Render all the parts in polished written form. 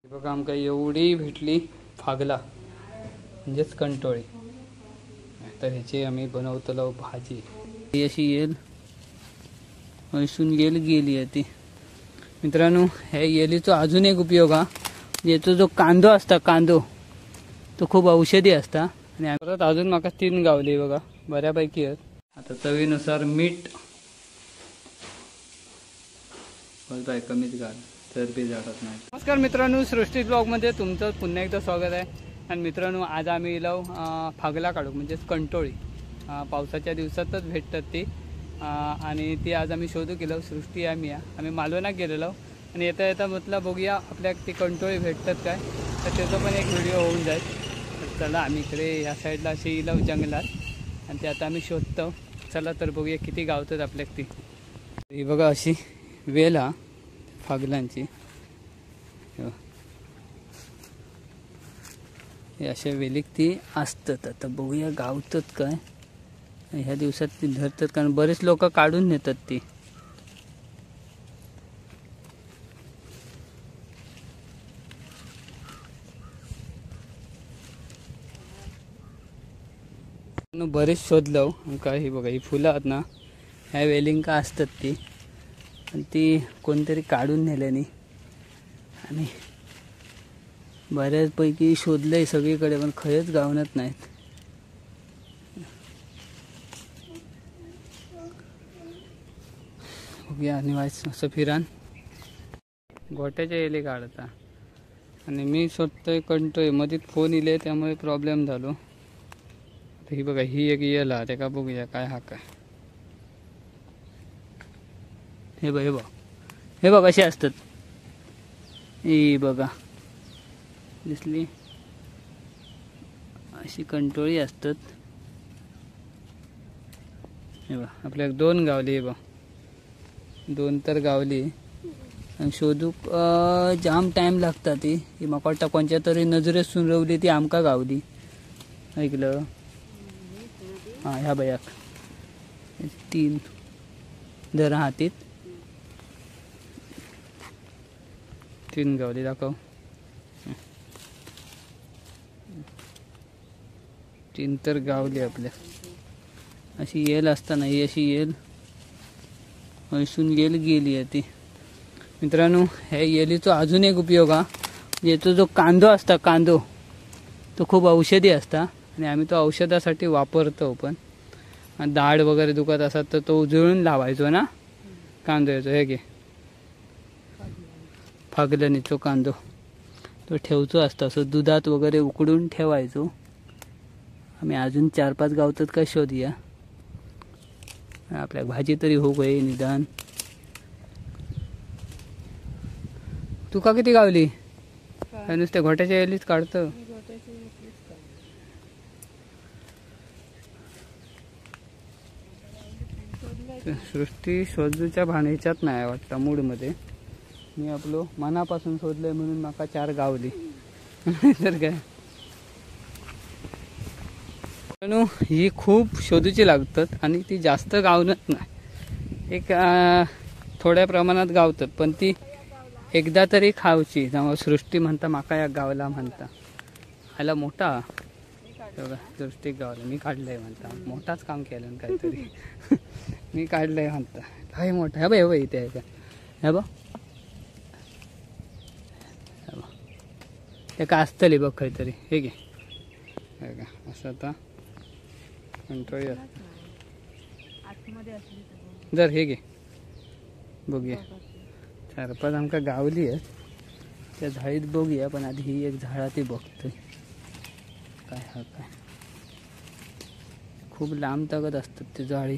बघा आमका एवढी भेटली फागला म्हणजेच कंटोळी. तर ह्याची आम्ही बनवतलो भाजी. ही अशी येल हसून गेली आहे ती. मित्रांनो, ह्या येलीचो अजून एक उपयोग हा, याचा जो कांदो असता कांदो तो खूप औषधी असता. आणि परत अजून माका 3 गावली बघा, बऱ्यापैकी आहेत. आता चवीनुसार मीठ बोलताय कमीच घाल चरबी जाडत नाही. नमस्कार मित्रांनो, सृष्टी ब्लॉगमध्ये तुमचं पुन्हा एकदा स्वागत आहे. आणि मित्रांनो, आज आम्ही इलो फागला काढू म्हणजेच कंटोळी. पावसाच्या दिवसातच भेटतात ती. आणि ती आज आम्ही शोधू केलो. सृष्टी आम्ही मालवणात गेलेलो आणि येता येता म्हटलं बघूया आपल्या ती कंटोळी भेटतात काय, तर त्याचा पण एक व्हिडिओ होऊन जाईल. तर चला आम्ही इकडे ह्या साईडला अशी इलो जंगलात आणि ते आता आम्ही शोधतो. चला तर बघूया किती गावतात आपल्याक ती. ही बघा अशी वेल हा फागलांची. हे अशा वेलीक ती असतात. आता बघूया गावतात काय. ह्या दिवसात ती धरतात कारण बरेच लोक काढून नेतात ती. बरेच शोधलो काय. ही बघा ही फुलं आहेत ना, ह्या वेलिंका असतात ती. आणि ती कोणतरी काढून नेल्यानी आणि बऱ्याचपैकी शोधलंय सगळीकडे पण खयच गावनत नाहीत. बघूया आणि वाच असं फिरान गोट्याच्या येले काढता. आणि मी शोधतोय कंटोय मध्ये फोन इले त्यामुळे प्रॉब्लेम झालो. ही बघा ही एक येला त्याका बघूया काय हा काय. हे बघ असे असतात. ही बघा दिसली अशी कंटोळी असतात. हे बघ आपल्याला 2 गावली. हे बघ 2 तर गावली. आणि शोधूक जाम टाइम लागता ती. म्हाका वाटतं कोणच्या तरी नजरेत सुरवली ती आमका गावली. ऐकलं हां ह्या बयाक 3 धरा हातीत 3 गावली दाखव. 3 तर गावली आपल्या. अशी येल असताना ही अशी येल हसून गेली आहे ती. मित्रांनो, ह्या येलीचा अजून एक उपयोग हा, याचा जो कांदो असता कांदो तो खूप औषधी असता. आणि आम्ही तो औषधासाठी वापरतो. पण दाढ वगैरे दुखत असतात तर तो उजळून लावायचो ना कांदो यायचो. हे घे फागल्यानीचो कांदो तो ठेवचो असतो. असं दुधात वगैरे उकडून ठेवायचो. आम्ही अजून 4-5 गावतात काय शोधूया. आपल्या भाजी तरी होऊ गई निदान. तुका किती गावली? नुसते घोट्याच्या येलीच काढतं. सृष्टी शोधूच्या भाणेच्यात नाही वाटतं मूडमध्ये. मी आपलो मनापासून शोधलंय म्हणून माका 4 गावली. तर काय ही खूप शोधूची लागतात आणि ती जास्त गावनत नाही. एक थोड्या प्रमाणात गावतात पण ती एकदा तरी खावची. जेव्हा सृष्टी म्हणता माका या गावला म्हणता ह्याला मोठा बघा सृष्टी गावला मी काढलंय म्हणता. मोठाच काम केलं काहीतरी. मी काढलंय म्हणता काय मोठा. ह्या बघ इथे आहे का. ह्या बघ ते का असतली बघ काहीतरी. हे घे का असं आता कंटोळी जर हे घे बघूया. 4-5 आमका गावली आहे त्या झाडीत बघूया. पण आधी ही एक झाडा ती बघतोय काय हा काय. खूप लांब ताकद असतात ती झाडी.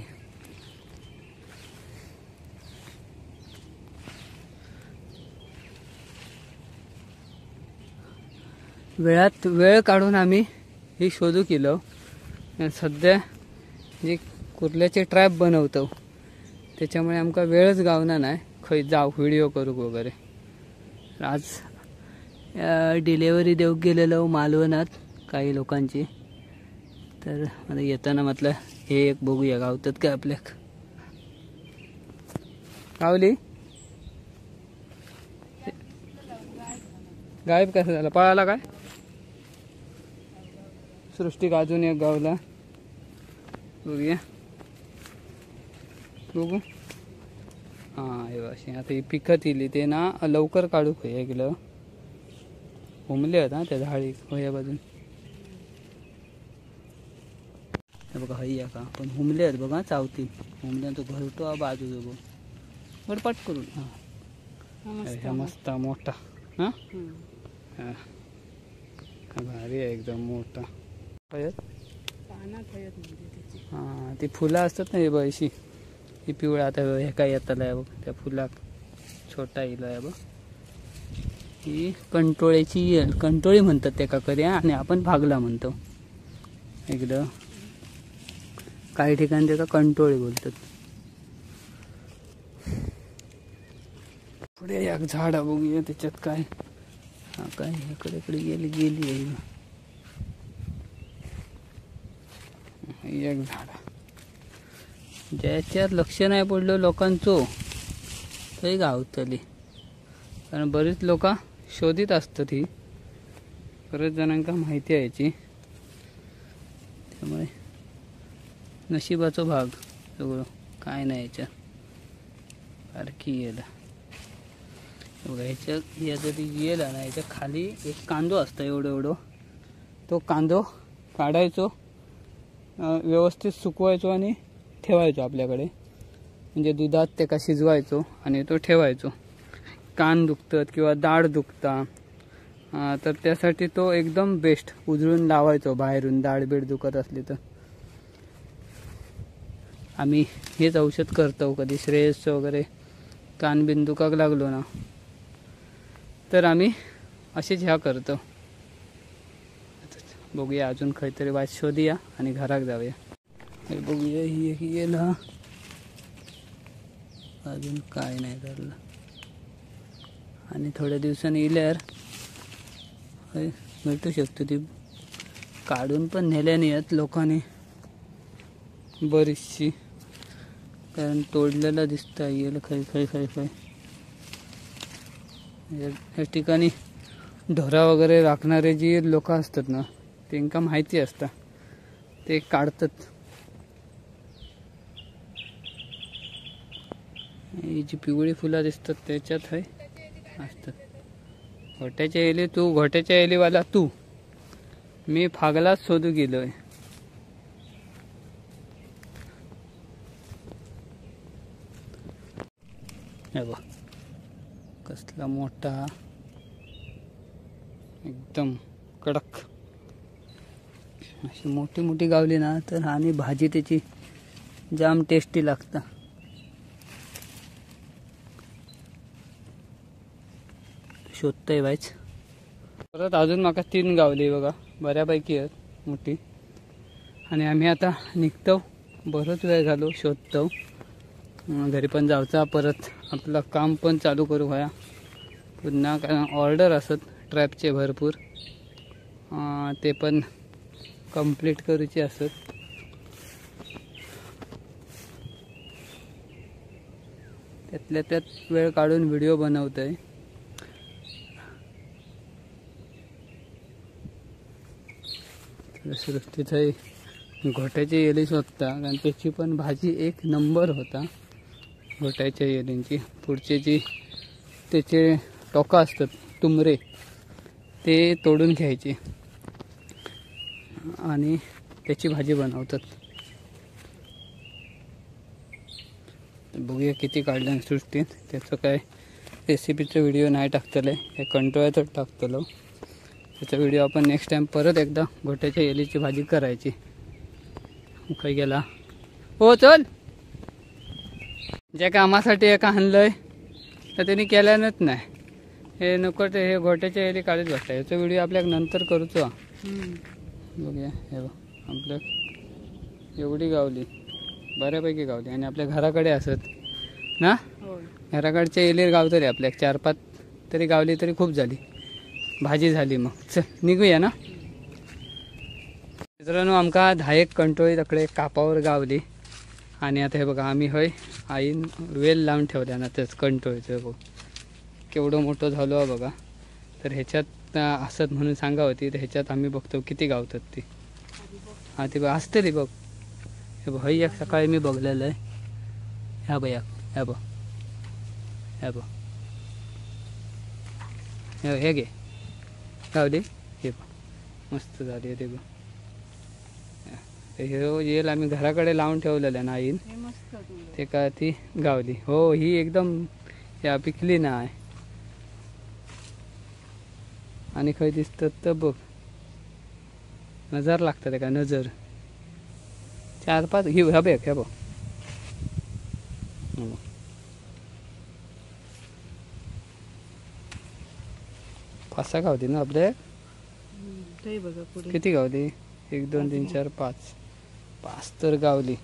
वेळात वेळ काढून आम्ही ही शोधू केलो. सध्या जे कुर्ल्याचे ट्रॅप बनवतो त्याच्यामुळे आमका वेळच गावना नाही खंय जाऊ व्हिडिओ करूक वगैरे. आज डिलेवरी देऊक गेलेलो मालवणात काही लोकांची. तर आता येताना म्हटलं हे एक बघूया गावतात काय आपल्याक. गावली गायब कसं झाला, पळाला काय? सृष्टिक अजून एक गावला, बघूया बघू. हां हे अशी आता ही पिकत येईल ते ना, लवकर काढू खंय गेलं. हुमले आहेत त्या झाडी या बाजून, हे बघा हय्या का पण हुमले आहेत बघा, चावती हुमल्यांचा घरटो हा बाजू बघ बडपाट करून. हां मस्त मोठा. हां हां भारी आहे एकदम मोठा. हां ती फुलं असतात ना हे बघशी, ही पिवळा आता हे काय येताला आहे बघ, त्या फुलाक छोटा येईल आहे बघ. ही कंटोळ्याची येल, कंटोळी म्हणतात त्या काकऱ्या, आणि आपण फागला म्हणतो एकदम. काही ठिकाणी त्याला कंटोळी बोलतात. पुढे एक झाड बघूया त्याच्यात काय. हा काय इकडे इकडे गेली गेली एक झाड ज्याच्यात लक्ष नाही पडलं लोकांचं तरी गावतली, कारण बरीच लोक शोधित असतात. ही बरेच जणांका माहिती आहे याची, त्यामुळे नशिबाचा भाग सगळं, काय नाही याच्यात. सारखी येला बघा, ह्याच्या या जरी येला ना, याच्या खाली एक कांदो असता एवढं एवढं, तो कांदो काढायचो, व्यवस्थित सुकवायचो आणि ठेवायचो आपल्याकडे, म्हणजे दुधात ते का शिजवायचो आणि तो ठेवायचो. कान दुखतात किंवा दाढ दुखता तर त्यासाठी तो एकदम बेस्ट. उजळून लावायचो बाहेरून दाढ बीड दुखत असली तर. आम्ही हेच औषध करतो कधी श्रेयस वगैरे कान बिन दुखाक लागलो ना, तर आम्ही असेच ह्या करतो. बघूया अजून काहीतरी वाच शोधूया आणि घरात जाऊया. हे बघूया ही एक गेला, अजून काय नाही झालं. आणि थोड्या दिवसांनी येल्यावर भेटू शकतो. ती काढून पण नेल्या नाही आहेत लोकांनी बरीचशी, कारण तोडलेला दिसता येईल खाय खाय खाय खाय. या ठिकाणी ढोरा वगैरे राखणारे जी लोक असतात ना, त्यांना माहिती असतं, ते काढतात. ही जी पिवळी फुलं दिसतात त्याच्यात आहे असतात. घोट्याच्या एली तू, घोट्याच्या एलीवाला तू, मी फागलाच शोधू गेलोय. हे बघ कसला मोठा, एकदम कडक. अशी मोठी मोठी गावली ना तर आणि भाजी त्याची जाम टेस्टी लागता. शोधतोय वाईच. परत अजून माका 3 गावली बघा, बऱ्यापैकी आहेत मोठी. आणि आम्ही आता निघतो, बरंच वेळ झालो शोधतो. घरी पण जाऊचा, परत आपलं काम पण चालू करू व्हाया पुन्हा, कारण ऑर्डर असत ट्रॅपचे भरपूर, ते पण कंप्लीट करूचे असत. त्यातल्या त्यात वेळ काढून व्हिडिओ बनवतोय. सृष्टीचाही घोट्याची एली शोधता, कारण त्याची पण भाजी एक नंबर होता घोट्याच्या एलींची. पुढचे जी त्याचे टोका असतात तुमरे, ते तोडून घ्यायचे आणि त्याची भाजी बनवतात. बघूया किती काढल्या सृष्टीत. त्याचं काय रेसिपीचं व्हिडिओ नाही टाकतले, हे कंटोळ्यातच टाकतलो. त्याचा व्हिडिओ आपण नेक्स्ट टाइम परत एकदा घोट्याच्या एलीची भाजी करायची. काही गेला हो, चल. ज्या कामासाठी एका आणलंय तर त्यांनी केल्यानंच नाही. हे नको ते हे घोट्याच्या एली काढत बसता. याचा व्हिडिओ आपल्याक नंतर करूच. बघूया हे बघ, आपल्या एवढी गावली, बऱ्यापैकी गावली. आणि आपल्या घराकडे असत ना, घराकडच्या एली गावतली आपल्याक 4-5 तरी गावली तरी खूप झाली, भाजी झाली. मग चल निघूया ना मित्रांनो. आमका 10 कंटोळी तकडे कापावर गावली. आणि आता हे बघा, आम्ही होय आईन वेल लावून ठेवल्या ना त्याच कंटोळीचं. बघ केवढं मोठं झालो बघा. तर ह्याच्यात असत म्हणून सांगा होती, तर ह्याच्यात आम्ही बघतो किती गावतात ती. हा ते बघ असतली बघ. हे बघ हई एक सकाळी मी बघलेलं आहे. ह्या बघ ह्या बघ ह्या बघ हे घे गावली. हे बघ मस्त झाली आहे ते बघ. हे येईल आम्ही घराकडे लावून ठेवलेलं आहे ना आईन, ते का ती गावली. हो ही एकदम या पिकली नाही. आणि खंय दिसतात तर बघ नजर लागतात का नजर. 4-5 ही ह्या बघ ह्या बघ 5-6 गावली ना आपल्या. किती गावली? 1 2 3 4 5 तर गावली.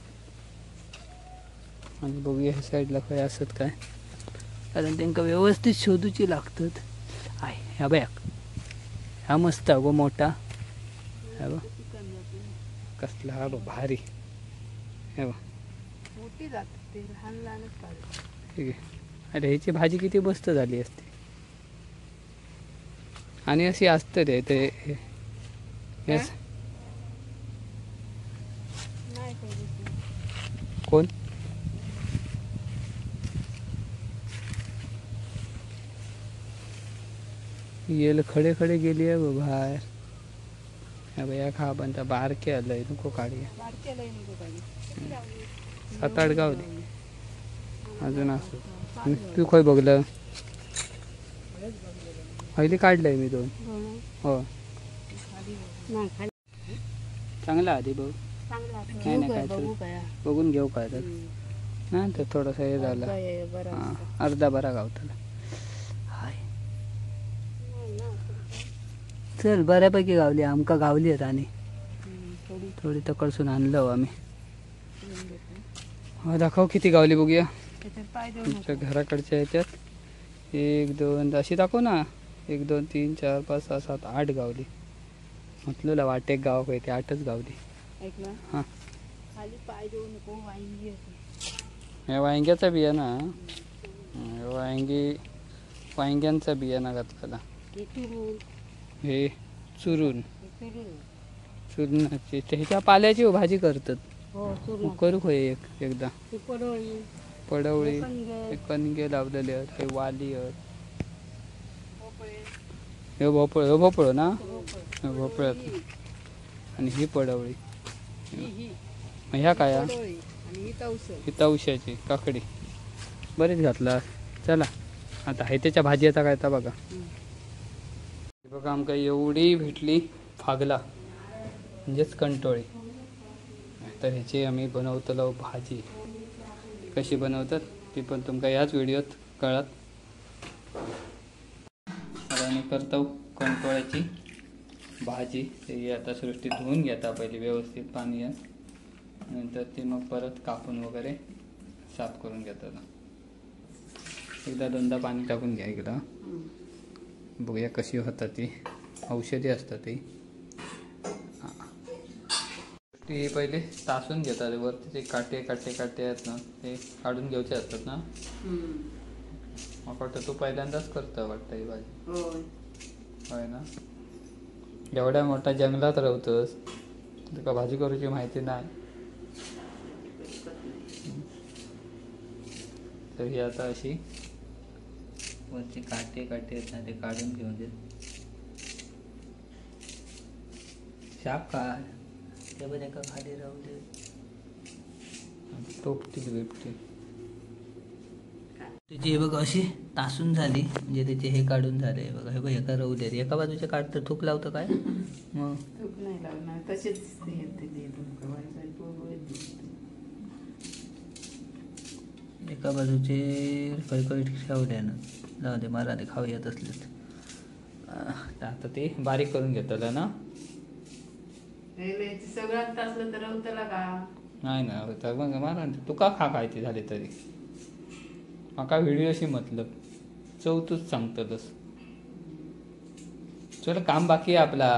आणि बघूया ह्या साईडला काय असत काय, कारण त्यांना व्यवस्थित शोधूची लागतात. आहे ह्या बघ हा मस्त गो मोठा. हा बघ कसला हा बघ भारी. हे बघ ठीक आहे. अरे ह्याची भाजी किती मस्त झाली असते. आणि अशी असतं रे ते यस. कोण येल खडे खडे गेली आहे बघ बाहेर. ह्या बघ या खा पण बारके आलंय नको काढूया. 7-8 गावली अजून असं. तू खय बघलं पहिली काढलंय मी 2. हो चांगला आधी बघ. नाही नाही काय तर बघून घेऊ काय तर ना. तर थोडंसं हे झालं. हां अर्धा बरा गावताला. हाय चल बऱ्यापैकी गावली आमका गावली आहेत. आणि थोडी तकडसून आणलं आम्ही. हो दाखव किती गावली बघूया तुमच्या घराकडच्या ह्याच्यात. 1 2 अशी दाखव ना. 1 2 3 4 5 6 7 8 गावली. म्हटलं वाटेक गाव काय ते 8च गावली. हां हे वांग्याचा बियाणा. वांग्यांचा बियाणा घातलेला. हे चुरून ह्याच्या पाल्याची भाजी करतात. करू खय एकदा. पडवळी कणगे लावलेले आहेत. हे वाली आहेत. हे भोपळं ना. भोपळ्यात आणि ही पडवळी. ह्या काय ही तवशाची काकडी बरीच घातला. चला आता त्याच्या भाजीचा काय तर बघा. बघा आमका एवढी भेटली फागला म्हणजेच कंटोळी. तर ह्याची आम्ही बनवतलो भाजी. कशी बनवतात ती पण तुमका याच व्हिडिओत कळत. आता आम्ही करतो कंटोळ्याची भाजी. ते आता सृष्टी धुवून घेता पहिले व्यवस्थित पाणी आहे. नंतर ती मग परत कापून वगैरे साफ करून घेतात. एकदा 2दा पाणी टाकून घ्या इकडं. बघूया कशी होतात ती. औषधी असतात ती. ती पहिले तासून घेतात. वरती ते काटे आहेत ना ते काढून घ्यायचे असतात ना. मग वाटतं तू पहिल्यांदाच करतो वाटतं ही भाजी. होय ना. एवढ्या मोठ्या जंगलात राहतोस तुका भाजी करूची माहिती नाही. तर ही आता अशी वरचे काटे आहेत ना ते काढून घेऊन देत. शाप काढ ते पण एका खाली राहू दे. टोपटी बिपटी त्याची हे बघ अशी तासून झाली. म्हणजे त्याचे हे काढून झाले बघा. हे बघ एका राहू दे. एका बाजूचे काढतं तूप लावतं काय मग तूप नाही लावणार तसेच. एका बाजूचे खळखळीत ठेवल्यानं जाऊ दे. मला ते खाऊ येत असलेत. आता ते बारीक करून घेतलं ना. सगळ्यात तासलं तर होतला का नाही ना होता मग मला तुका खा खायची झाली तरी. माका व्हिडिओशी मतलब चौथूच सांगतलंस. चल काम बाकी आहे आपला.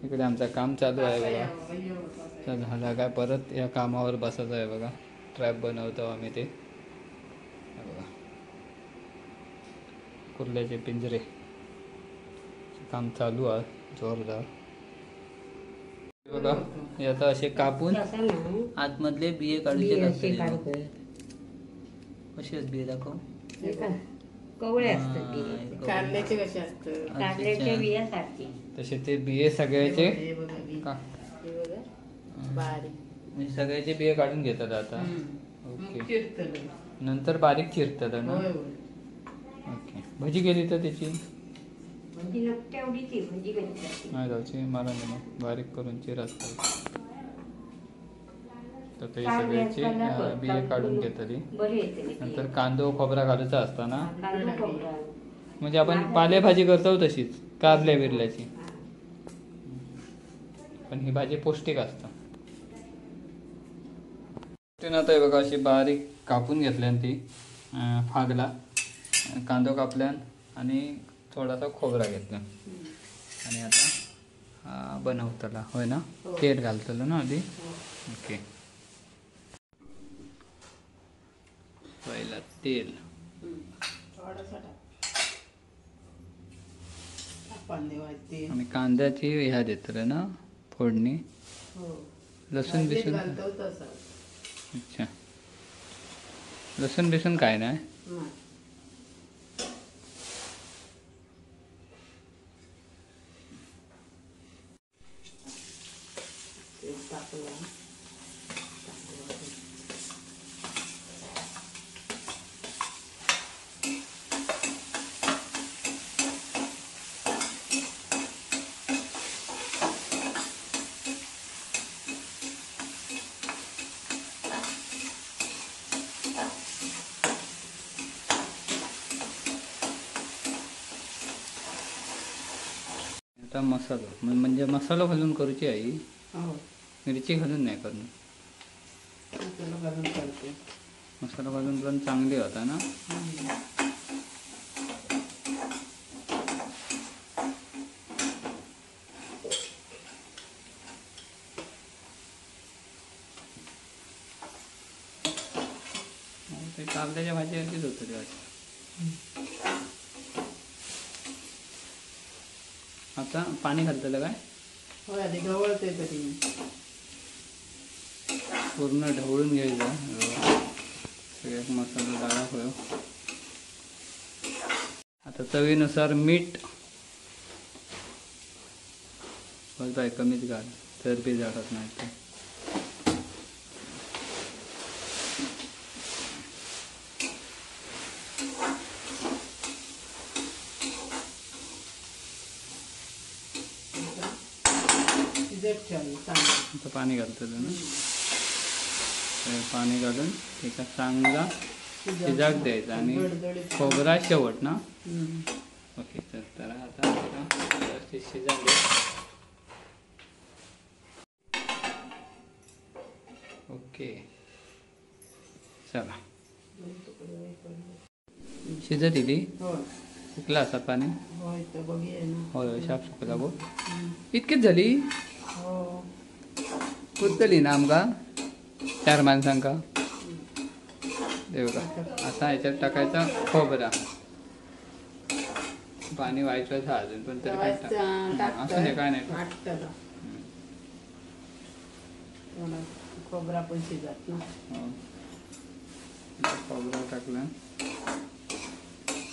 इकडे आमचं काम चालू आहे बघा. झालं काय परत या कामावर बसायचं आहे बघा. ट्रॅप बनवतो आम्ही ते बघा. कुर्ल्याचे पिंजरे काम चालू आहे जोरदार. बघा हे आता असे कापून आतमधले बिये काढूचे लागतात. कसे आहेत बिये दाखव. कवळे असतात कारल्याचे कसे असतात कारल्याच्या बियासारखे. तसे ते बिये सगळ्याचे हे बघा बी. का हे बघा बारीक म्हणजे सगळ्याचे बिये काढून घेतात आता. मग ओके चिरतलं. नंतर बारीक चिरतात ना. होय होय. ओके भजी केली तर त्याची म्हणजे नकट्या एवढीची भजी कधी नाही जायची मला नाही बारीक करून चिराच तर ते सगळ्याचे बिये काढून घेतली. बरे येते नंतर कांदो खोबरा घालायचा असता ना. कांदा खोबरा. म्हणजे आपण पालेभाजी करतो तशीच कारल्या बिरल्याची पण ही भाजी पौष्टिक असतं. आता हे बघा अशी बारीक कापून घेतल्यान ती फागला कांदो कापल्यान आणि थोडासा खोबरा घेतला आणि आता बनवतला होय ना. तेल घालतलं ना आधी. ओके पहिला तेल थोडासा टाक. आपण देवायचे. आणि कांद्याची ह्या देतलं ना फोडणी. हो. लसूण बिसून घालतो तसा. अच्छा लसूण बिसून काय नाही. नाही. ते टाकलं. आता मसाला म्हणजे मसाला घालून करूची आई. हो. मिरची घालून नाही करून. मसाला घालून करते. मसाला घालून पण चांगली होता ना. ते कारल्याच्या भाजीसारखीच होतं ते वाटतं. आता पाणी घालतलं काय होय आधी ढवळते तरी. पूर्ण ढवळून घ्यायचं सगळ्यात मसाला डाळा होय. आता चवीनुसार मीठ बस बाय कमीच घाल चरबी जाडत नाही ते. आता पाणी घालतो ना. पाणी घालून एका चांगला शिजाक द्यायचा आणि खोबरा शेवट ना. ओके तर आता व्यवस्थित शिजाक द्या. ओके चला शिजत येते. सुकला असा पाणी. होय शाप सुकला गो. इतकीच झाली पुरतली ना आमका 4 माणसांका. देव का असा ह्याच्यात टाकायचा खोबरा. पाणी व्हायचं अजून पण तरी काय असं नाही काय नाही. खोबरा पण शिजत ना. खोबरा टाकला.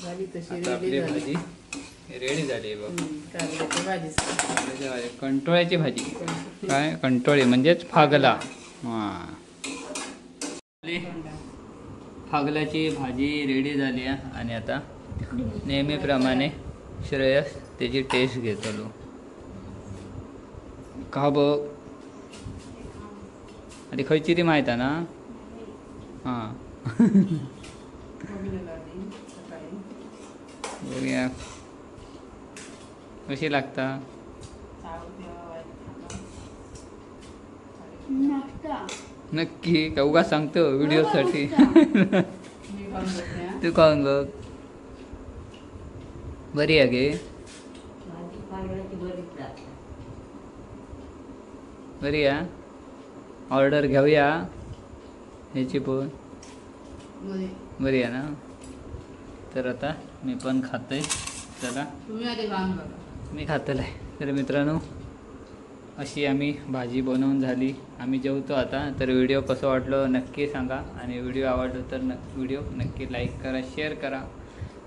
झाली तशी आता आपली भाजी रेडी झाली बघ. कारल्याची भाजी. कंटोळ्याची भाजी काय कंटोळी म्हणजेच फागला. फागलाची भाजी रेडी झाली आहे आणि आता नेहमीप्रमाणे श्रेयस त्याची टेस्ट घेतलो का बघ. आणि खयची ती माहिती आहे ना. हां बघूया कशी लागता. नक्की का उगा सांगतो व्हिडिओसाठी. तू खाऊन बघ बरी आहे गे. बरी आहे. ऑर्डर घेऊया ह्याची पण बरी आहे ना. तर आता मी पण खाते. चला तुम्ही आधी खाऊन बघा. मी खातलं आहे. तर मित्रांनो अशी आम्ही भाजी बनवून झाली. आम्ही जेवतो आता. तर व्हिडिओ कसं वाटलं नक्की सांगा आणि व्हिडिओ आवडलं तर व्हिडिओ नक्की लाईक करा, शेअर करा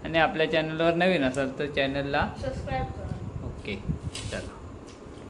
आणि आपल्या चॅनलवर नवीन असाल तर चॅनलला सबस्क्राईब करा. ओके चला.